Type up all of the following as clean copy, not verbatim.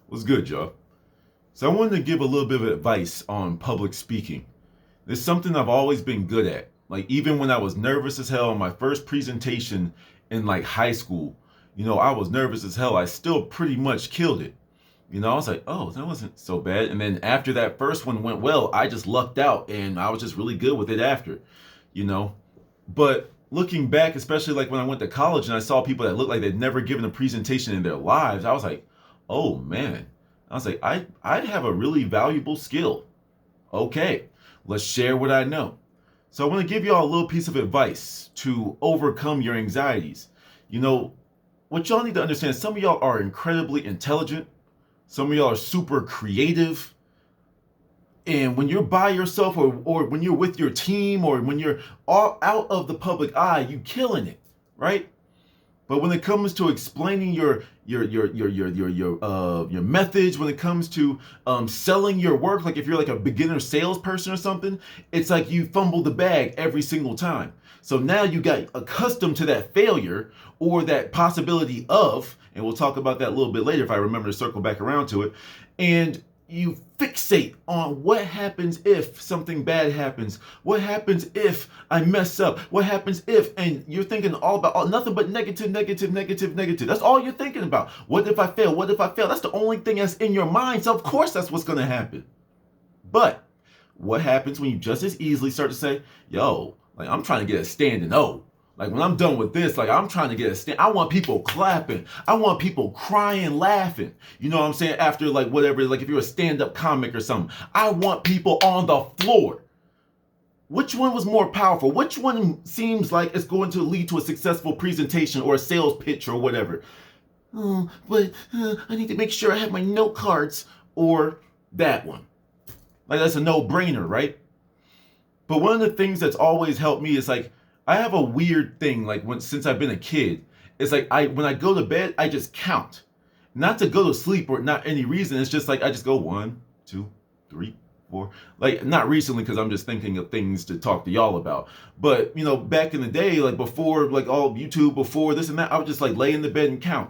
What's good, y'all? So I wanted to give a little bit of advice on public speaking. It's something I've always been good at. Like even when I was nervous as hell on my first presentation in like high school, I was nervous as hell. I still pretty much killed it. I was like, oh, that wasn't so bad. And then after that first one went well, I just lucked out and I was just really good with it after, you know. But looking back, especially like when I went to college and I saw people that looked like they'd never given a presentation in their lives, I was like, oh man. I was like, I'd have a really valuable skill. Okay, let's share what I know. So I want to give y'all a little piece of advice to overcome your anxieties. You know, what y'all need to understand, some of y'all are incredibly intelligent, some of y'all are super creative, and when you're by yourself or when you're with your team or when you're all out of the public eye, you killing it, right? But when it comes to explaining your methods, when it comes to selling your work, like if you're like a beginner salesperson or something, it's like you fumble the bag every single time. So now you got accustomed to that failure or that possibility of, and we'll talk about that a little bit later if I remember to circle back around to it, and you fixate on what happens if something bad happens. What happens if I mess up? What happens if? And you're thinking all about nothing but negative, negative, negative, negative. That's all you're thinking about. What if I fail? What if I fail? That's the only thing that's in your mind. So of course that's what's going to happen. But what happens when you just as easily start to say, yo, like I'm trying to get a standing O. Like when I'm done with this, like I'm trying to get a stand. I want people clapping. I want people crying, laughing. You know what I'm saying? After like whatever, like if you're a stand-up comic or something, I want people on the floor. Which one was more powerful? Which one seems like it's going to lead to a successful presentation or a sales pitch or whatever? Oh, but I need to make sure I have my note cards or that one. Like that's a no-brainer, right? But one of the things that's always helped me is like I have a weird thing like since I've been a kid. It's like when I go to bed, I just count. Not to go to sleep or not any reason. It's just like I just go 1, 2, 3, 4. Like not recently because I'm just thinking of things to talk to y'all about. But back in the day, like before like all YouTube, before this and that, I would just like lay in the bed and count.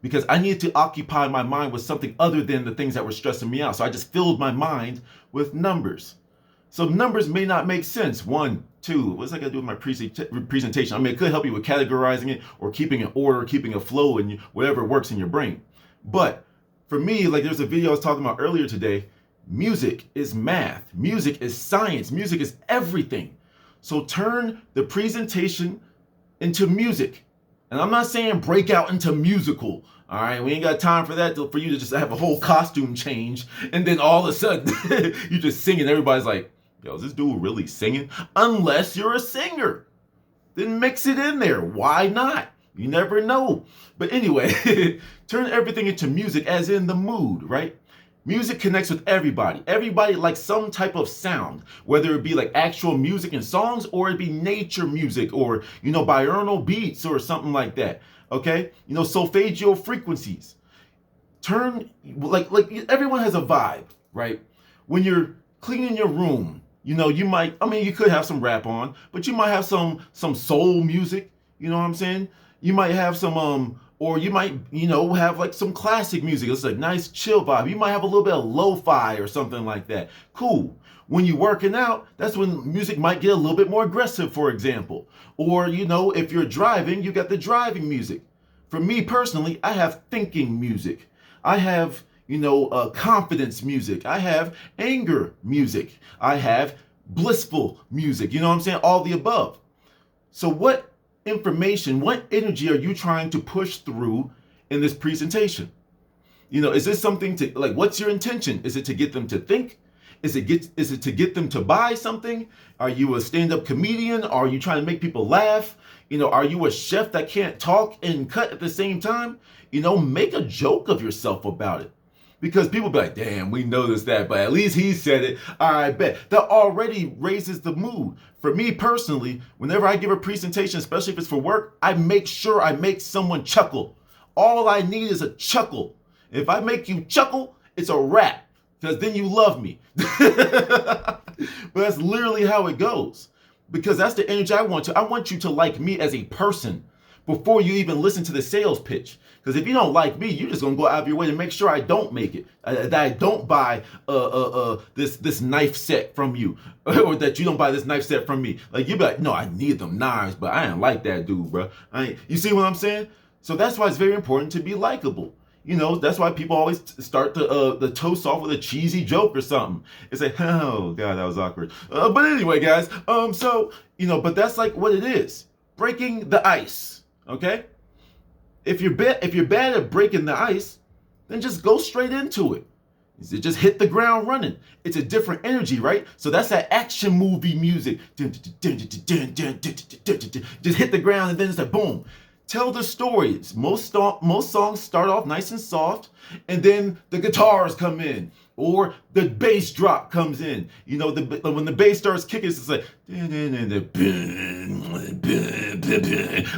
Because I needed to occupy my mind with something other than the things that were stressing me out. So I just filled my mind with numbers. So numbers may not make sense. 1, 2. What's that got to do with my presentation? I mean, it could help you with categorizing it or keeping an order, keeping a flow, and whatever works in your brain. But for me, like there's a video I was talking about earlier today. Music is math. Music is science. Music is everything. So turn the presentation into music. And I'm not saying break out into musical. All right, we ain't got time for that for you to just have a whole costume change and then all of a sudden you just singing. Everybody's like, yo, is this dude really singing? Unless you're a singer, then mix it in there. Why not? You never know. But anyway, turn everything into music as in the mood, right? Music connects with everybody. Everybody likes some type of sound, whether it be like actual music and songs or it be nature music or, binaural beats or something like that. Okay? Solfeggio frequencies. Turn, like everyone has a vibe, right? When you're cleaning your room, you might, you could have some rap on, but you might have some soul music, you know what I'm saying? You might have some, or you might, have like some classic music. It's like nice chill vibe. You might have a little bit of lo-fi or something like that. Cool. When you're working out, that's when music might get a little bit more aggressive, for example. Or, if you're driving, you got the driving music. For me personally, I have thinking music. I have, confidence music. I have anger music. I have blissful music. You know what I'm saying? All the above. So what information, what energy are you trying to push through in this presentation? Is this something to like, what's your intention? Is it to get them to think? Is it to get them to buy something? Are you a stand-up comedian? Are you trying to make people laugh? Are you a chef that can't talk and cut at the same time? Make a joke of yourself about it. Because people be like, damn, we noticed that, but at least he said it. I bet. That already raises the mood. For me personally, whenever I give a presentation, especially if it's for work, I make sure I make someone chuckle. All I need is a chuckle. If I make you chuckle, it's a wrap. Because then you love me. But that's literally how it goes. Because that's the energy I want to. I want you to like me as a person. before you even listen to the sales pitch. Because if you don't like me, you're just gonna go out of your way to make sure I don't make it, that I don't buy this knife set from you, or that you don't buy this knife set from me. Like you be like, no, I need them knives, but I ain't like that dude, bro. You see what I'm saying? So that's why it's very important to be likable. That's why people always start the toast off with a cheesy joke or something. It's like, oh god, that was awkward. But anyway, guys, but that's like what it is. Breaking the ice. Okay? If you're bad at breaking the ice, then just go straight into it. Just hit the ground running. It's a different energy, right? So that's that action movie music. Just hit the ground and then it's like boom. Tell the stories. Most songs start off nice and soft, and then the guitars come in, or the bass drop comes in. When the bass starts kicking, it's like,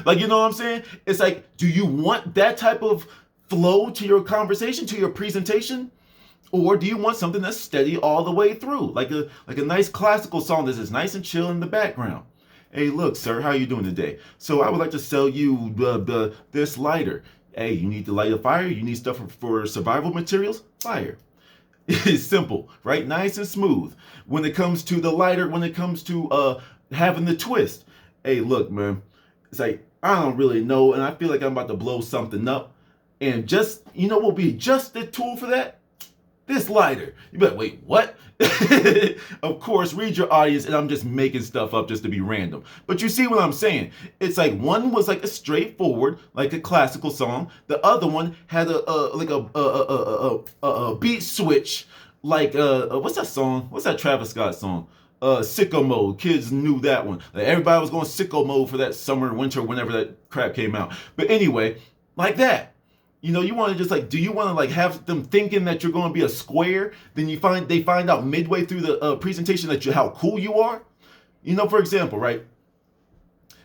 like, you know what I'm saying? It's like, do you want that type of flow to your conversation, to your presentation? Or do you want something that's steady all the way through? Like a nice classical song that's just nice and chill in the background. Hey, look, sir, how you doing today? So I would like to sell you this lighter. Hey, you need to light a fire? You need stuff for survival materials? Fire. It's simple, right? Nice and smooth. When it comes to the lighter, when it comes to having the twist. Hey, look, man. It's like, I don't really know, and I feel like I'm about to blow something up. And what will be just the tool for that? This lighter. You be like, wait, what? Of course, read your audience, and I'm just making stuff up just to be random. But you see what I'm saying? It's like one was like a straightforward, like a classical song. The other one had a beat switch, like what's that song? What's that Travis Scott song? Sicko Mode. Kids knew that one. Like everybody was going sicko mode for that summer, winter, whenever that crap came out. But anyway, like that. You want to just like, do you want to like have them thinking that you're going to be a square? Then they find out midway through the presentation that how cool you are. For example, right?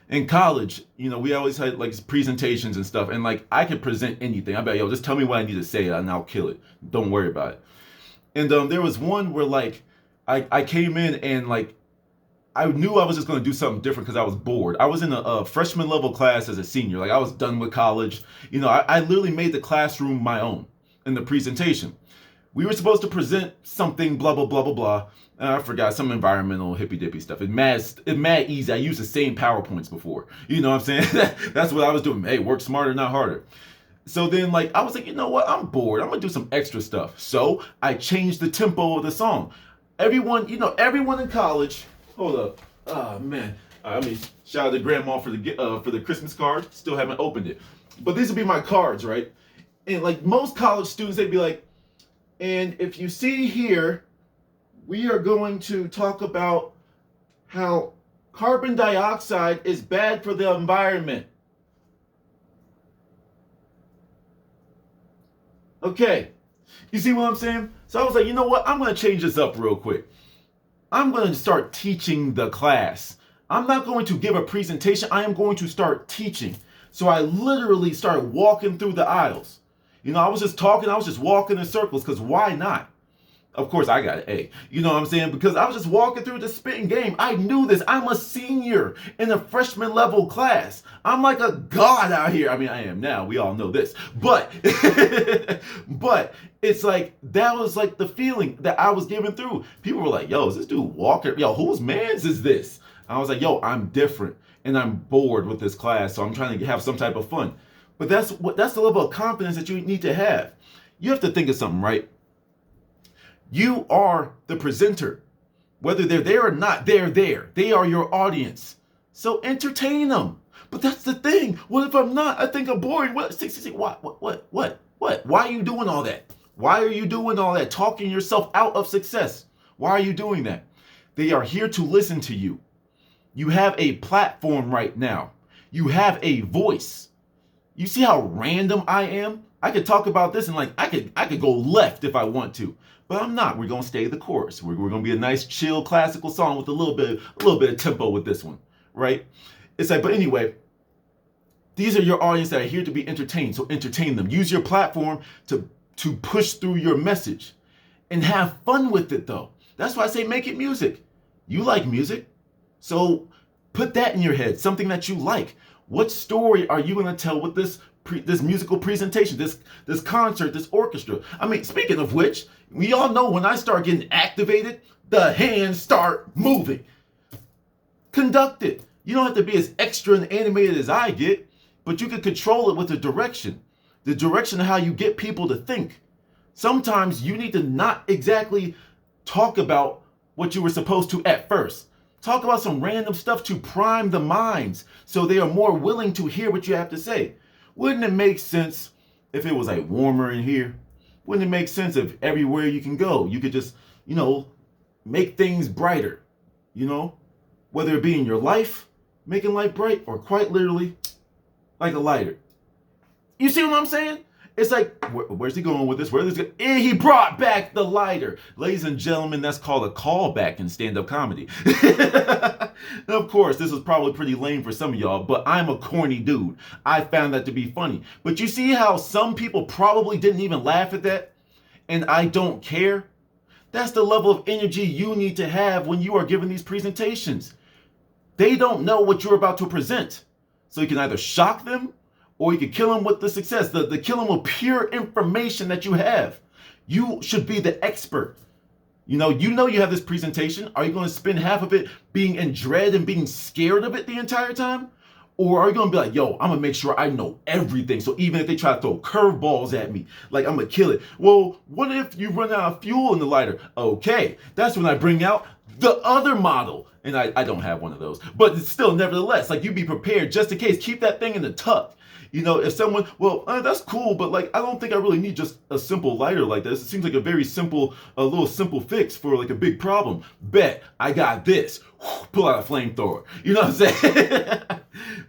In college, we always had like presentations and stuff, and like I could present anything. I bet, yo, just tell me what I need to say and I'll kill it. Don't worry about it. And there was one where like I came in and like I knew I was just going to do something different because I was bored. I was in a freshman level class as a senior. Like I was done with college. I literally made the classroom my own in the presentation. We were supposed to present something, blah, blah, blah, blah, blah. I forgot, some environmental hippy dippy stuff. It's mad easy. I used the same PowerPoints before. You know what I'm saying? That's what I was doing. Hey, work smarter, not harder. So then like, I was like, you know what? I'm bored. I'm going to do some extra stuff. So I changed the tempo of the song. Everyone in college. Hold up. Oh, man. Shout out to Grandma for the Christmas card. Still haven't opened it. But these would be my cards, right? And like most college students, they'd be like, and if you see here, we are going to talk about how carbon dioxide is bad for the environment. Okay. You see what I'm saying? So I was like, you know what? I'm going to change this up real quick. I'm going to start teaching the class. I'm not going to give a presentation. I am going to start teaching. So I literally started walking through the aisles. I was just talking. I was just walking in circles because why not? Of course, I got an A. You know what I'm saying? Because I was just walking through the spitting game. I knew this. I'm a senior in a freshman level class. I'm like a god out here. I mean, I am now. We all know this. But, but it's like, that was like the feeling that I was giving through. People were like, yo, is this dude walking? Yo, whose mans is this? I was like, yo, I'm different. And I'm bored with this class. So I'm trying to have some type of fun. But that's the level of confidence that you need to have. You have to think of something, right? You are the presenter. Whether they're there or not, they're there. They are your audience. So entertain them. But that's the thing. What if I'm not? I think I'm boring. What? What? Why are you doing all that? Why are you doing all that? Talking yourself out of success. Why are you doing that? They are here to listen to you. You have a platform right now. You have a voice. You see how random I am? I could talk about this and like I could go left if I want to. But I'm not. We're going to stay the course. We're going to be a nice, chill, classical song with a little bit of tempo with this one, right? It's like, but anyway, these are your audience that are here to be entertained. So entertain them. Use your platform to push through your message and have fun with it, though. That's why I say make it music. You like music. So put that in your head, something that you like. What story are you going to tell with this musical presentation, this concert, this orchestra? I mean, speaking of which, we all know when I start getting activated, the hands start moving. Conduct it. You don't have to be as extra and animated as I get, but you can control it with the direction of how you get people to think. Sometimes you need to not exactly talk about what you were supposed to at first. Talk about some random stuff to prime the minds so they are more willing to hear what you have to say. Wouldn't it make sense if it was like warmer in here? Wouldn't it make sense if everywhere you can go, you could just, make things brighter, Whether it be in your life, making life bright, or quite literally, like a lighter. You see what I'm saying? It's like, where's he going with this? He brought back the lighter. Ladies and gentlemen, that's called a callback in stand-up comedy. Of course, this is probably pretty lame for some of y'all, but I'm a corny dude. I found that to be funny. But you see how some people probably didn't even laugh at that? And I don't care? That's the level of energy you need to have when you are giving these presentations. They don't know what you're about to present. So you can either shock them, or you can kill them with the success, the kill them with pure information that you have. You should be the expert. You have this presentation. Are you going to spend half of it being in dread and being scared of it the entire time? Or are you going to be like, yo, I'm going to make sure I know everything. So even if they try to throw curveballs at me, like I'm going to kill it. Well, what if you run out of fuel in the lighter? Okay, that's when I bring out the other model. And I don't have one of those. But still, nevertheless, like you be prepared just in case. Keep that thing in the tuck. If someone, that's cool, but like, I don't think I really need just a simple lighter like this. It seems like a very simple, a little simple fix for like a big problem. Bet, I got this. Pull out a flamethrower. You know what I'm saying?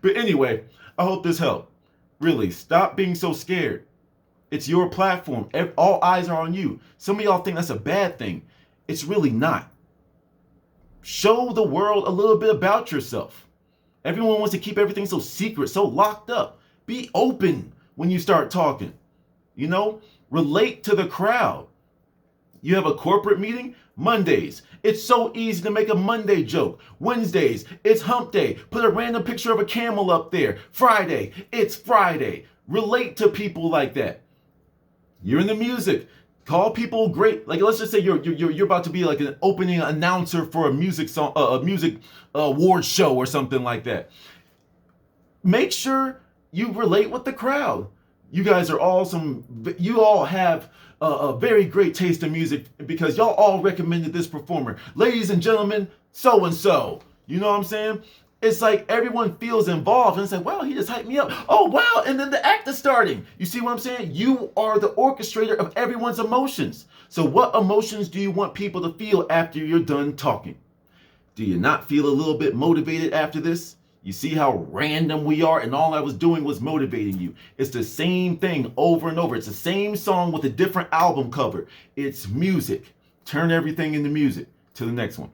But anyway, I hope this helped. Really, stop being so scared. It's your platform. All eyes are on you. Some of y'all think that's a bad thing. It's really not. Show the world a little bit about yourself. Everyone wants to keep everything so secret, so locked up. Be open when you start talking. Relate to the crowd. You have a corporate meeting? Mondays. It's so easy to make a Monday joke. Wednesdays, it's hump day. Put a random picture of a camel up there. Friday, it's Friday. Relate to people like that. You're in the music. Call people great. Like, let's just say you're about to be like an opening announcer for a music song, a music award show or something like that. Make sure you relate with the crowd. You guys are awesome. You all have a very great taste in music because y'all all recommended this performer. Ladies and gentlemen, so-and-so. You know what I'm saying? It's like everyone feels involved and it's like, wow, he just hyped me up. Oh, wow. And then the act is starting. You see what I'm saying? You are the orchestrator of everyone's emotions. So what emotions do you want people to feel after you're done talking? Do you not feel a little bit motivated after this? You see how random we are, and all I was doing was motivating you. It's the same thing over and over. It's the same song with a different album cover. It's music. Turn everything into music. Till the next one.